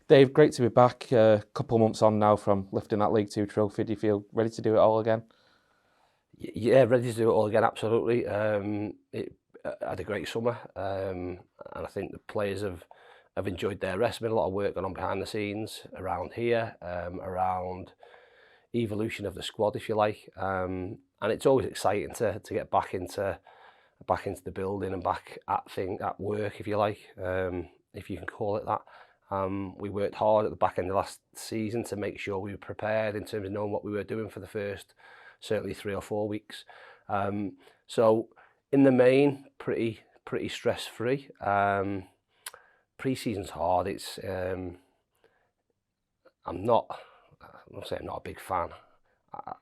Dave, great to be back. A couple of months on now from lifting that League Two trophy. Do you feel ready to do it all again? Yeah, ready to do it all again, absolutely. It had a great summer, and I think the players have enjoyed their rest. Been a lot of work going on behind the scenes around here, around evolution of the squad, if you like. And it's always exciting to get back into the building and back at work, if you like, if you can call it that. We worked hard at the back end of last season to make sure we were prepared in terms of knowing what we were doing for the first certainly 3 or 4 weeks. So in the main, pretty stress free. Pre-season's hard. I'm not I'm not a big fan. I,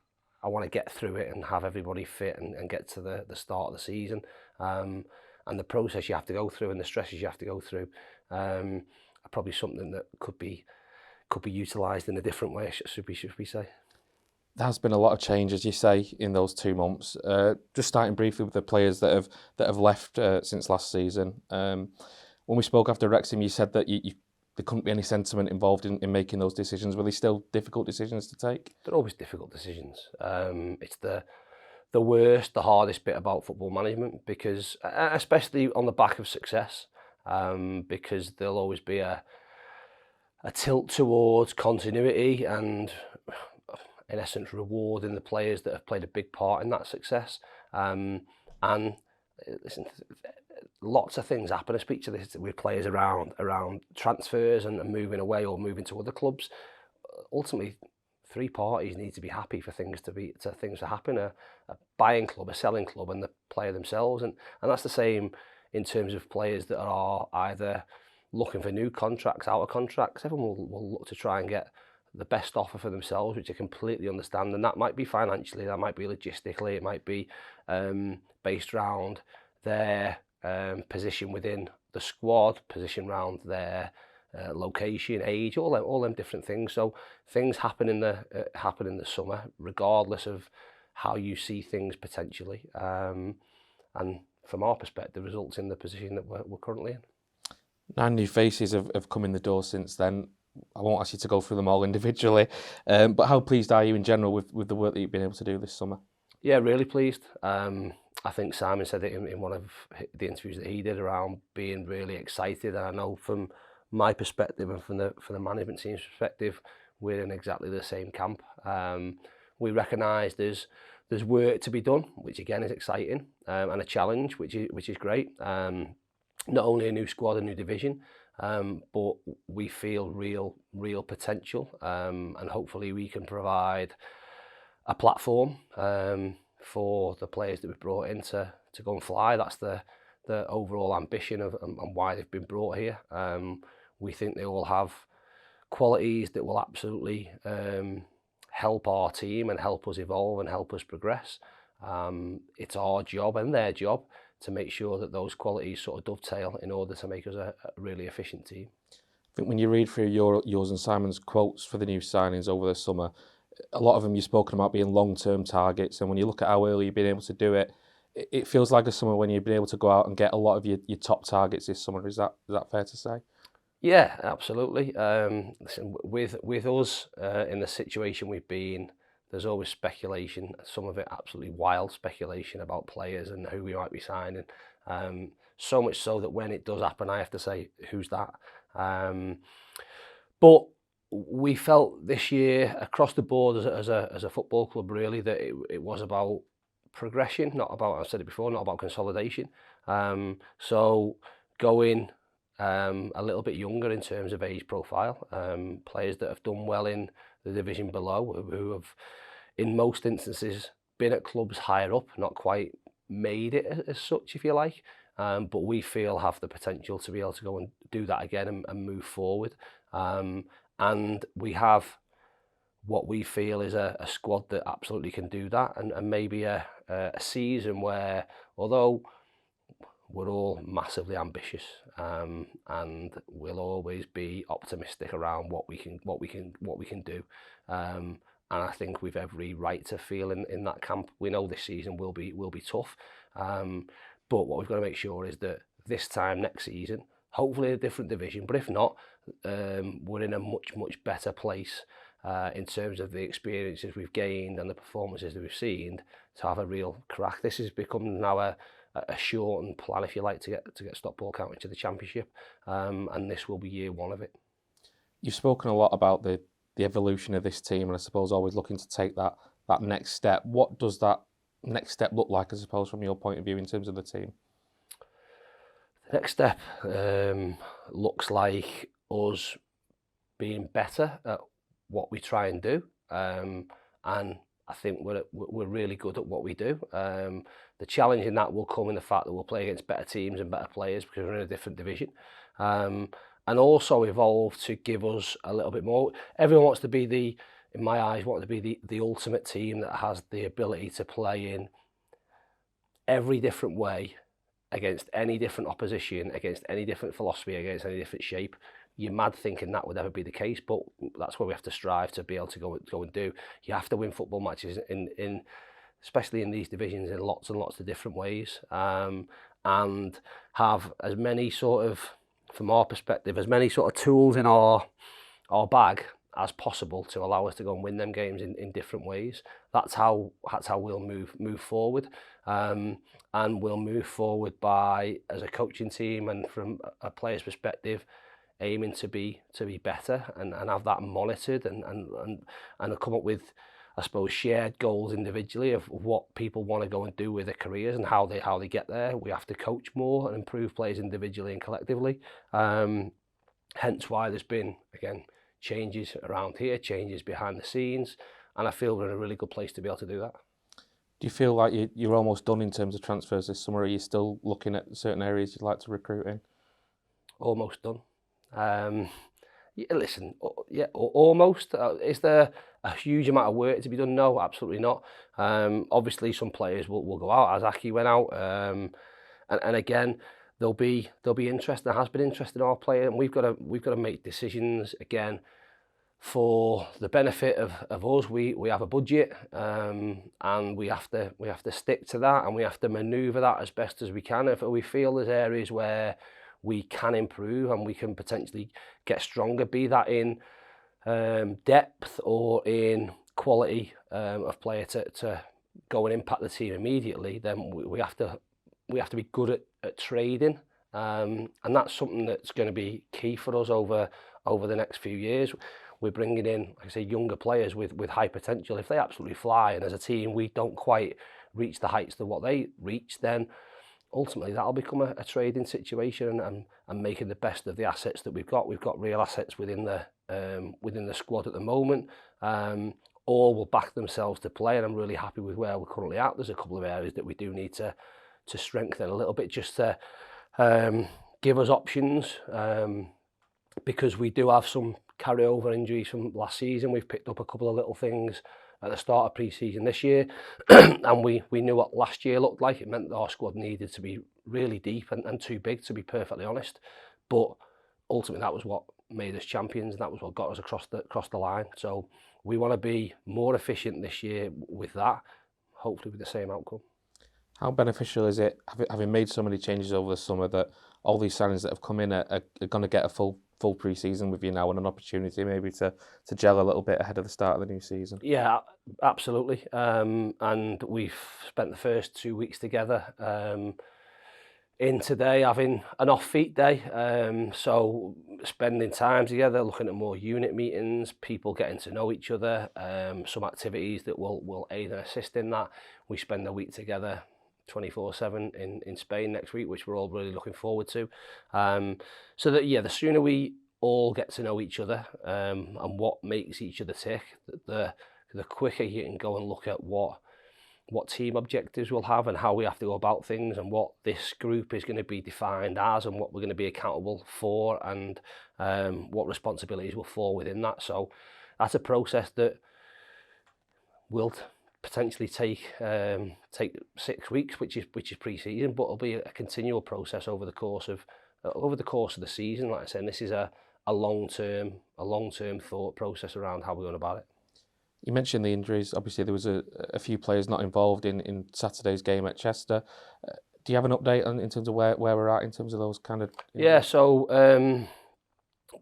I want to get through it and have everybody fit and get to the start of the season. And the process you have to go through and the stresses you have to go through are probably something that could be utilised in a different way, should we say. There has been a lot of change, as you say, in those 2 months. Just starting briefly with the players that have left since last season. When we spoke after Wrexham, you said that there couldn't be any sentiment involved in making those decisions. Were they still difficult decisions to take? They're always difficult decisions. It's the worst, the hardest bit about football management, because especially on the back of success, because there'll always be a tilt towards continuity and, in essence, rewarding the players that have played a big part in that success. And listen, lots of things happen. I speak to this with players around transfers and moving away or moving to other clubs. Ultimately, three parties need to be happy for things to happen: a buying club, a selling club, and the player themselves. And that's the same in terms of players that are either looking for new contracts, out of contracts. Everyone will look to try and get the best offer for themselves, which I completely understand. And that might be financially, that might be logistically, it might be based around their position within the squad, position around their location, age, all them different things. So things happen in the summer, regardless of how you see things potentially. And from our perspective, results in the position that we're currently in. 9 new faces have come in the door since then. I won't ask you to go through them all individually, but how pleased are you in general with the work that you've been able to do this summer? Yeah, really pleased. I think Simon said it in one of the interviews that he did around being really excited. And I know from my perspective and from the management team's perspective, we're in exactly the same camp. We recognise there's work to be done, which again is exciting, and a challenge, which is great. Not only a new squad, a new division, but we feel real potential, and hopefully we can provide a platform for the players that we've brought in to go and fly. That's the overall ambition of and why they've been brought here. We think they all have qualities that will absolutely help our team and help us evolve and help us progress. It's our job and their job to make sure that those qualities sort of dovetail in order to make us a really efficient team. I think when you read through yours and Simon's quotes for the new signings over the summer, a lot of them you've spoken about being long-term targets, and when you look at how early you've been able to do it, it feels like a summer when you've been able to go out and get a lot of your top targets this summer. Is that fair to say? Yeah, absolutely. Listen, with us in the situation we've been, there's always speculation, some of it absolutely wild speculation about players and who we might be signing. So much so that when it does happen, I have to say, who's that? But we felt this year across the board as a football club, really, that it was about progression, not about, I've said it before, not about consolidation. So going a little bit younger in terms of age profile, players that have done well in the division below, who have in most instances been at clubs higher up, not quite made it as such, if you like, but we feel have the potential to be able to go and do that again and move forward. And we have what we feel is a squad that absolutely can do that, and maybe a season where, although we're all massively ambitious, and we'll always be optimistic around what we can do. And I think we've every right to feel in that camp. We know this season will be tough, but what we've got to make sure is that this time next season, hopefully a different division. But if not, we're in a much better place in terms of the experiences we've gained and the performances that we've seen to have a real crack. This has become now a shortened plan, if you like, to get Stockport County to the Championship, and this will be year one of it. You've spoken a lot about the evolution of this team, and I suppose always looking to take that next step. What does that next step look like, I suppose, from your point of view in terms of the team? The next step looks like us being better at what we try and do, and I think we're really good at what we do. The challenge in that will come in the fact that we'll play against better teams and better players because we're in a different division, and also evolve to give us a little bit more. Everyone wants to be in my eyes, want to be the ultimate team that has the ability to play in every different way against any different opposition, against any different philosophy, against any different shape. You're mad thinking that would ever be the case, but that's what we have to strive to be able to go and do. You have to win football matches especially in these divisions, in lots and lots of different ways, and have as many sort of, from our perspective, as many sort of tools in our bag as possible to allow us to go and win them games in different ways. That's how we'll move forward, and we'll move forward by, as a coaching team and from a player's perspective, aiming to be better and have that monitored and come up with, I suppose, shared goals individually of what people want to go and do with their careers and how they get there. We have to coach more and improve players individually and collectively. Hence why there's been, again, changes around here, changes behind the scenes, and I feel we're in a really good place to be able to do that. Do you feel like you're almost done in terms of transfers this summer? Are you still looking at certain areas you'd like to recruit in? Almost done. Listen, almost. Is there a huge amount of work to be done? No, absolutely not. Obviously, some players will go out, as Aki went out, and again, there'll be interest. There has been interest in our player, and we've got to make decisions again for the benefit of us. We have a budget, and we have to stick to that, and we have to manoeuvre that as best as we can. If we feel there's areas where we can improve and we can potentially get stronger, be that in depth or in quality of player to go and impact the team immediately, then we have to be good at trading, and that's something that's going to be key for us over the next few years. We're bringing in, like I say, younger players with high potential. If they absolutely fly, and as a team we don't quite reach the heights of what they reach, then ultimately that'll become a trading situation and making the best of the assets that we've got. We've got real assets within the squad at the moment. All will back themselves to play, and I'm really happy with where we're currently at. There's a couple of areas that we do need to strengthen a little bit, just to give us options, because we do have some carryover injuries from last season. We've picked up a couple of little things at the start of pre-season this year, and we knew what last year looked like. It meant that our squad needed to be really deep and too big, to be perfectly honest. But ultimately, that was what made us champions, and that was what got us across the line. So we want to be more efficient this year with that, hopefully with the same outcome. How beneficial is it, having made so many changes over the summer, that all these signings that have come in are going to get a full pre-season with you now, and an opportunity maybe to gel a little bit ahead of the start of the new season? Yeah, absolutely. And we've spent the first 2 weeks together. In today, having an off-feet day, so spending time together, looking at more unit meetings, people getting to know each other, some activities that will aid and assist in that. We spend a week together 24/7 in Spain next week, which we're all really looking forward to. So that, yeah, the sooner we all get to know each other, and what makes each other tick, the quicker you can go and look at what team objectives we'll have and how we have to go about things, and what this group is going to be defined as, and what we're going to be accountable for, and what responsibilities will fall within that. So that's a process that will potentially take 6 weeks, which is pre-season, but it'll be a continual process over the course of the season. Like I said, this is a long-term thought process around how we're going about it. You mentioned the injuries. Obviously, there was a few players not involved in Saturday's game at Chester. Do you have an update in terms of where we're at in terms of those kind of? Yeah, so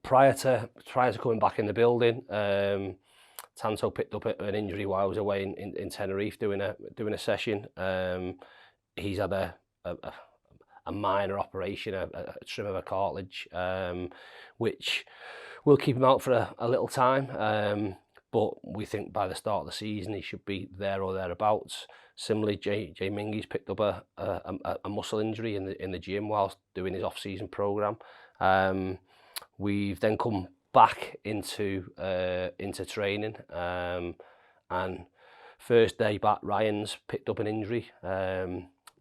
prior to coming back in the building, Tanto picked up an injury while I was away in Tenerife doing a session. He's had a minor operation, a trim of a cartilage, which will keep him out for a little time. But we think by the start of the season he should be there or thereabouts. Similarly, Jay Mingy's picked up a muscle injury in the gym whilst doing his off-season program. We've then come back into training, and first day back, Ryan's picked up an injury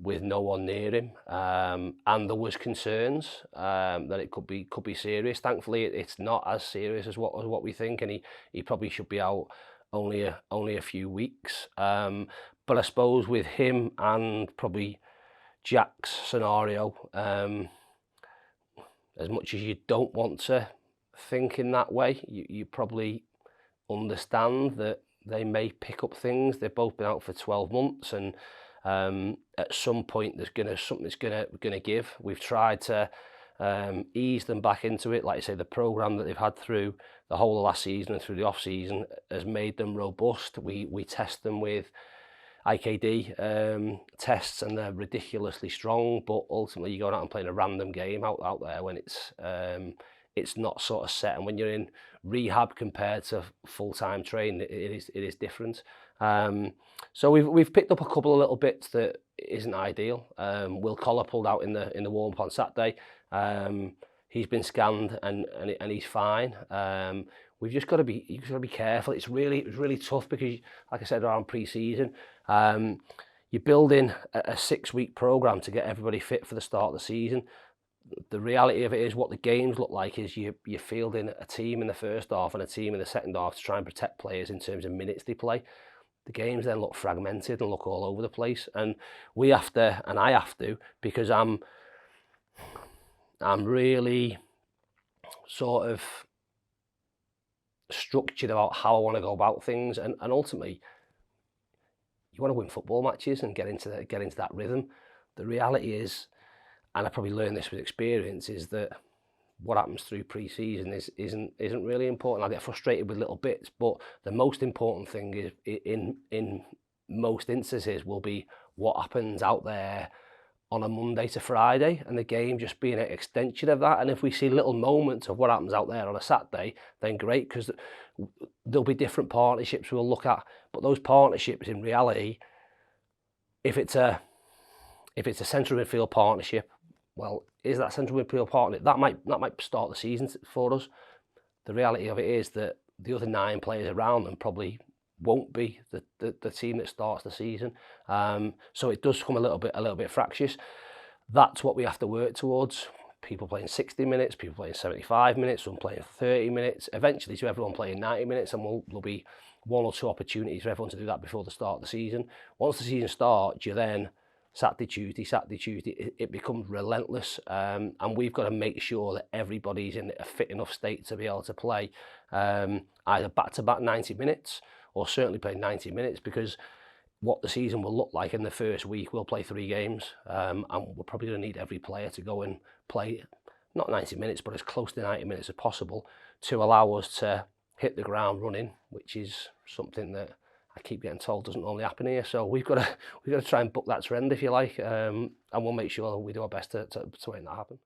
with no one near him, and there was concerns that it could be serious. Thankfully, it's not as serious as what we think, and he probably should be out only a few weeks. But I suppose with him and probably Jack's scenario, as much as you don't want to think in that way, you probably understand that they may pick up things. They've both been out for 12 months, and at some point something's gonna give. We've tried to ease them back into it. Like I say, the program that they've had through the whole of last season and through the off season has made them robust. We test them with IKD tests, and they're ridiculously strong, but ultimately you're going out and playing a random game out there when it's not sort of set, and when you're in rehab compared to full-time training, it is different. So we've picked up a couple of little bits that isn't ideal. Will Collar pulled out in the warm-up on Saturday. He's been scanned and he's fine. We've just got to be careful. It's really tough because, like I said, around pre-season, you're building a 6-week program to get everybody fit for the start of the season. The reality of it is, what the games look like is you're fielding a team in the first half and a team in the second half to try and protect players in terms of minutes they play. The games then look fragmented and look all over the place, and we have to, and I have to, because I'm really sort of structured about how I want to go about things, and ultimately you want to win football matches and get into that rhythm. The reality is, and I probably learned this with experience, is that what happens through pre-season isn't really important. I get frustrated with little bits, but the most important thing is, in most instances, will be what happens out there on a Monday to Friday, and the game just being an extension of that. And if we see little moments of what happens out there on a Saturday, then great, because there'll be different partnerships we'll look at. But those partnerships, in reality, if it's a central midfield partnership, well, is that central midfield partner that might start the season for us? The reality of it is that the other 9 players around them probably won't be the team that starts the season. So it does come a little bit fractious. That's what we have to work towards. People playing 60 minutes, people playing 75 minutes, some playing 30 minutes. Eventually, to everyone playing 90 minutes, and there'll be 1 or 2 opportunities for everyone to do that before the start of the season. Once the season starts, you then Saturday, Tuesday, it becomes relentless, and we've got to make sure that everybody's in a fit enough state to be able to play either back-to-back 90 minutes or certainly play 90 minutes, because what the season will look like in the first week, we'll play 3 games, and we're probably going to need every player to go and play, not 90 minutes, but as close to 90 minutes as possible to allow us to hit the ground running, which is something that I keep getting told doesn't normally happen here. So we've got to try and book that trend, if you like, and we'll make sure we do our best to make that happen.